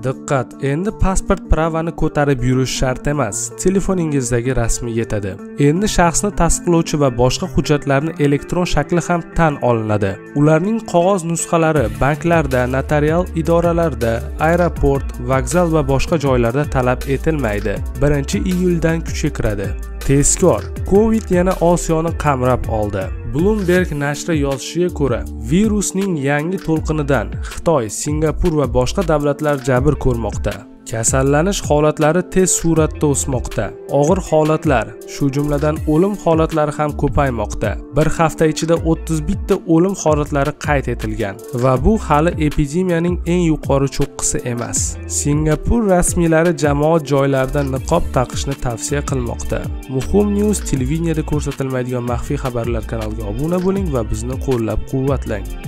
Diqqat, endi pasport pravani ko'tarib yurish shart emas. Telefoningizdagi rasmi yetadi. Endi shaxsni tasdiqlovchi va boshqa hujjatlarni elektron shakli ham tan olinadi. Ularning qog'oz nusxalari banklarda, notarial idoralarda, aeroport, vokzal va boshqa joylarda talab etilmaydi. 1-iyuldan kuchga kiradi. Tezkor, Covid yana Osiyoni qamrab oldi. Bloomberg nashri yozishiga ko'ra, virusning yangi to'lqinidan Xitoy, Singapur va boshqa davlatlar jabr ko'rmoqda. Kasallanish holatlari tez suratda o'smoqda. Og'ir holatlar, shu jumladan o'lim holatlari ham ko'paymoqda. Bir hafta ichida 31 ta o'lim holatlari qayd etilgan va bu hali epidemiyaning eng yuqori cho'qqisi emas. Singapur rasmiylari jamoat joylarida niqob taqishni tavsiya qilmoqda. Muhim news televideniyada ko'rsatilmaydigan maxfiy xabarlar kanaliga obuna bo'ling va bizni qo'llab-quvvatlang.